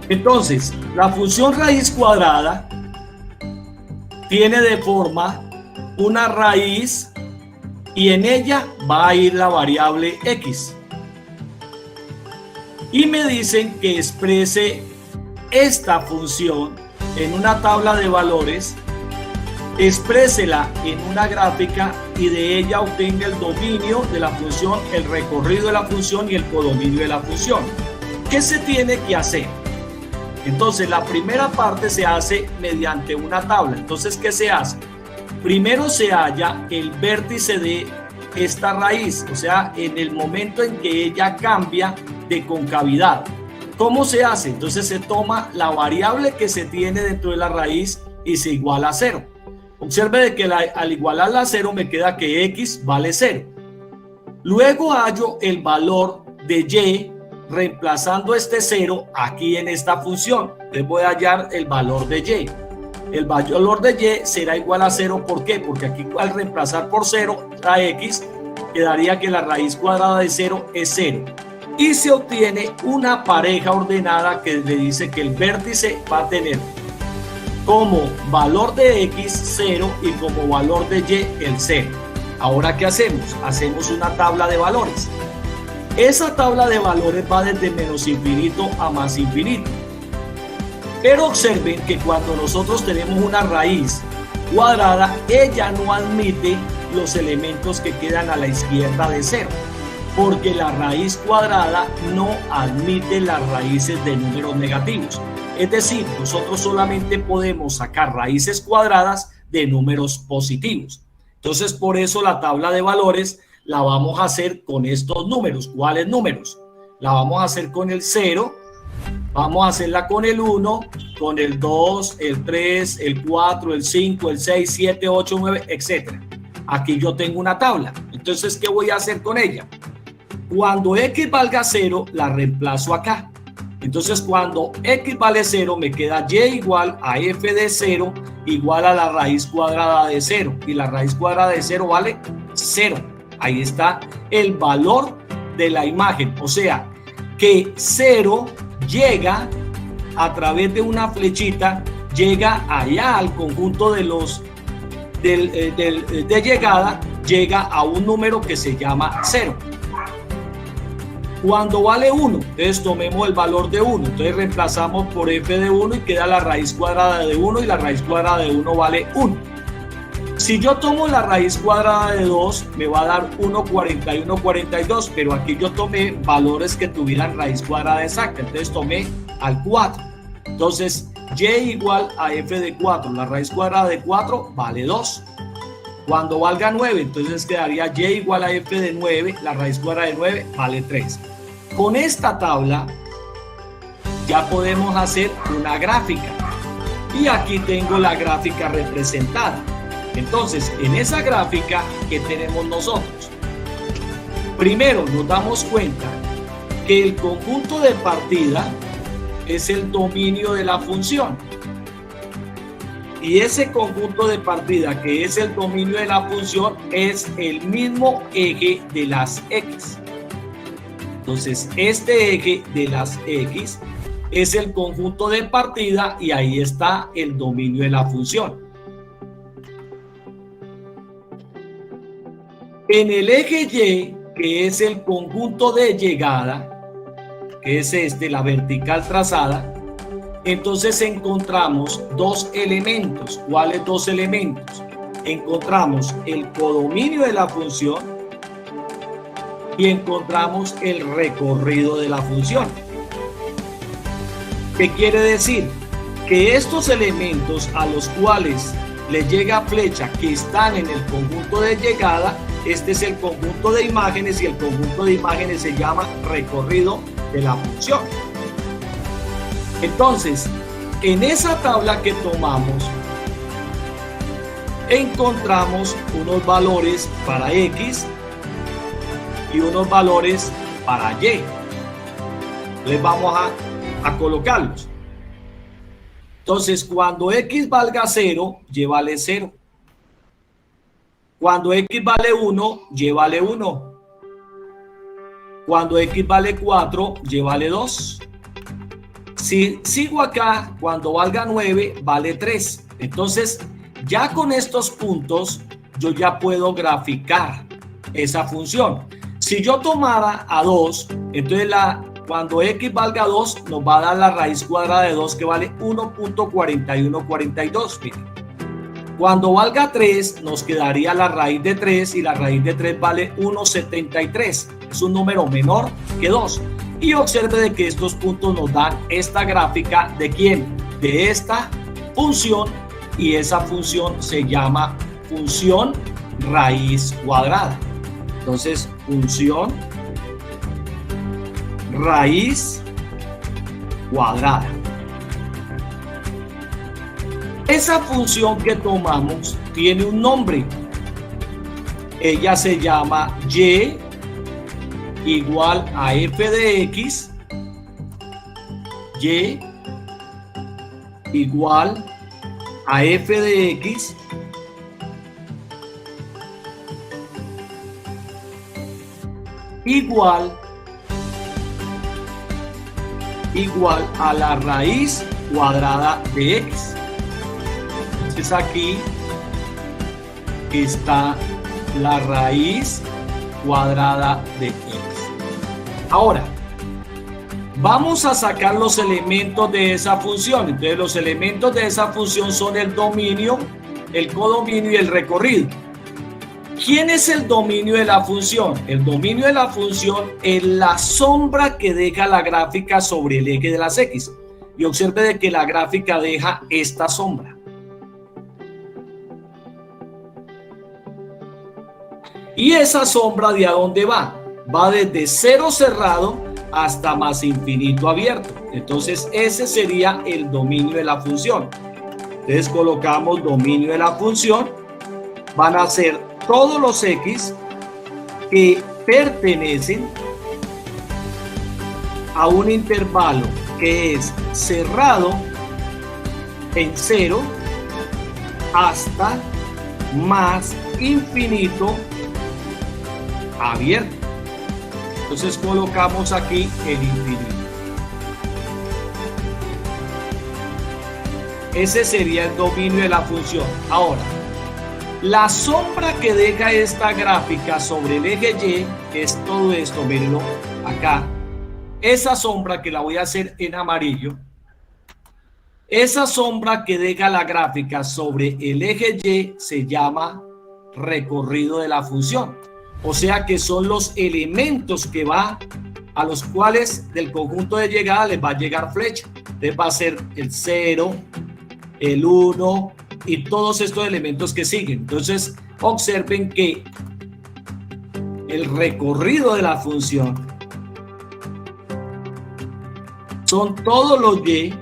Entonces, la función raíz cuadrada tiene de forma una raíz y en ella va a ir la variable x. Y me dicen que exprese esta función en una tabla de valores, exprésela en una gráfica y de ella obtenga el dominio de la función, el recorrido de la función y el codominio de la función. ¿Qué se tiene que hacer? Entonces, la primera parte se hace mediante una tabla. Entonces, ¿qué se hace? Primero se halla el vértice de esta raíz, o sea, en el momento en que ella cambia de concavidad. ¿Cómo se hace? Entonces se toma la variable que se tiene dentro de la raíz y se iguala a 0. Observe de que al igualarla a 0 me queda que x vale 0. Luego hallo el valor de y reemplazando este 0 aquí en esta función. Les voy a hallar el valor de y. El valor de y será igual a 0. ¿Por qué? Porque aquí al reemplazar por 0 a x, quedaría que la raíz cuadrada de 0 es 0. Y se obtiene una pareja ordenada que le dice que el vértice va a tener como valor de x 0 y como valor de y el 0. Ahora, ¿qué hacemos? Hacemos una tabla de valores. Esa tabla de valores va desde menos infinito a más infinito. Pero observen que cuando nosotros tenemos una raíz cuadrada, ella no admite los elementos que quedan a la izquierda de 0, porque la raíz cuadrada no admite las raíces de números negativos. Es decir, nosotros solamente podemos sacar raíces cuadradas de números positivos. Entonces, por eso la tabla de valores la vamos a hacer con estos números. ¿Cuáles números? La vamos a hacer con el 0, vamos a hacerla con el 1, con el 2, el 3, el 4, el 5, el 6, 7, 8, 9, etc. Aquí yo tengo una tabla. Entonces, ¿qué voy a hacer con ella? Cuando x valga 0, la reemplazo acá. Entonces, cuando x vale 0, me queda y igual a f de 0 igual a la raíz cuadrada de 0. Y la raíz cuadrada de 0 vale 0. Ahí está el valor de la imagen. O sea, que 0 llega a través de una flechita, llega allá al conjunto de los de llegada, llega a un número que se llama 0. Cuando vale 1, entonces tomemos el valor de 1, entonces reemplazamos por f de 1 y queda la raíz cuadrada de 1 y la raíz cuadrada de 1 vale 1. Si yo tomo la raíz cuadrada de 2, me va a dar 1,41, 42, pero aquí yo tomé valores que tuvieran raíz cuadrada exacta, entonces tomé al 4. Entonces, y igual a f de 4, la raíz cuadrada de 4 vale 2. Cuando valga 9, entonces quedaría y igual a f de 9, la raíz cuadrada de 9 vale 3. Con esta tabla ya podemos hacer una gráfica. Y aquí tengo la gráfica representada. Entonces, en esa gráfica, ¿qué tenemos nosotros? Primero, nos damos cuenta que el conjunto de partida es el dominio de la función. Y ese conjunto de partida, que es el dominio de la función, es el mismo eje de las x. Entonces, este eje de las x es el conjunto de partida y ahí está el dominio de la función. En el eje Y, que es el conjunto de llegada, que es la vertical trazada, entonces encontramos dos elementos. ¿Cuáles dos elementos? Encontramos el codominio de la función y encontramos el recorrido de la función. ¿Qué quiere decir? Que estos elementos a los cuales le llega flecha que están en el conjunto de llegada, este es el conjunto de imágenes y el conjunto de imágenes se llama recorrido de la función. Entonces, en esa tabla que tomamos, encontramos unos valores para x y unos valores para y. Les vamos a colocarlos. Entonces, cuando x valga 0, y vale 0. Cuando x vale 1, y vale 1. Cuando x vale 4, y vale 2. Si sigo acá, cuando valga 9, vale 3. Entonces, ya con estos puntos, yo ya puedo graficar esa función. Si yo tomara a 2, entonces cuando x valga 2, nos va a dar la raíz cuadrada de 2, que vale 1.4142. Cuando valga 3, nos quedaría la raíz de 3, y la raíz de 3 vale 1.73. Es un número menor que 2. Y observe de que estos puntos nos dan esta gráfica de ¿quién? De esta función, y esa función se llama función raíz cuadrada. Entonces, función raíz cuadrada. Esa función que tomamos tiene un nombre. Ella se llama y igual a f de x, y igual a f de x igual a la raíz cuadrada de x. Entonces aquí está la raíz cuadrada de x. Ahora, vamos a sacar los elementos de esa función. Entonces, los elementos de esa función son el dominio, el codominio y el recorrido. ¿Quién es el dominio de la función? El dominio de la función es la sombra que deja la gráfica sobre el eje de las X. Y observe de que la gráfica deja esta sombra. Y esa sombra, ¿de a dónde va? Va desde 0 cerrado hasta más infinito abierto. Entonces, ese sería el dominio de la función. Entonces, colocamos dominio de la función. Van a ser todos los x que pertenecen a un intervalo que es cerrado en 0 hasta más infinito abierto. Entonces colocamos aquí el infinito. Ese sería el dominio de la función. Ahora, la sombra que deja esta gráfica sobre el eje Y, que es todo esto, mírenlo acá, esa sombra que la voy a hacer en amarillo, esa sombra que deja la gráfica sobre el eje Y se llama recorrido de la función. O sea que son los elementos que va a los cuales del conjunto de llegada les va a llegar flecha. Entonces va a ser el 0, el 1 y todos estos elementos que siguen. Entonces observen que el recorrido de la función son todos los y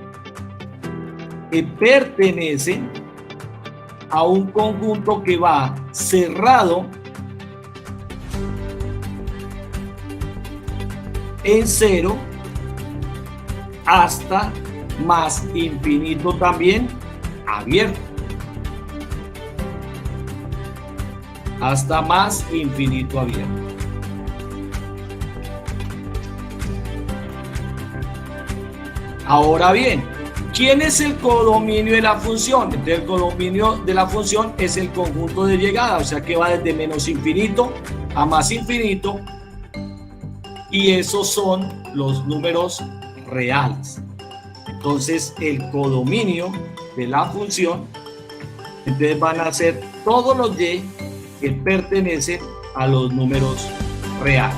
que pertenecen a un conjunto que va cerrado en 0 hasta más infinito también abierto. Hasta más infinito abierto. Ahora bien, ¿quién es el codominio de la función? Entonces, el codominio de la función es el conjunto de llegada, o sea que va desde menos infinito a más infinito, y esos son los números reales. Entonces, el codominio de la función, entonces van a ser todos los y que pertenecen a los números reales,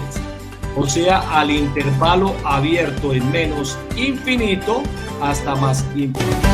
o sea, al intervalo abierto en menos infinito hasta más infinito.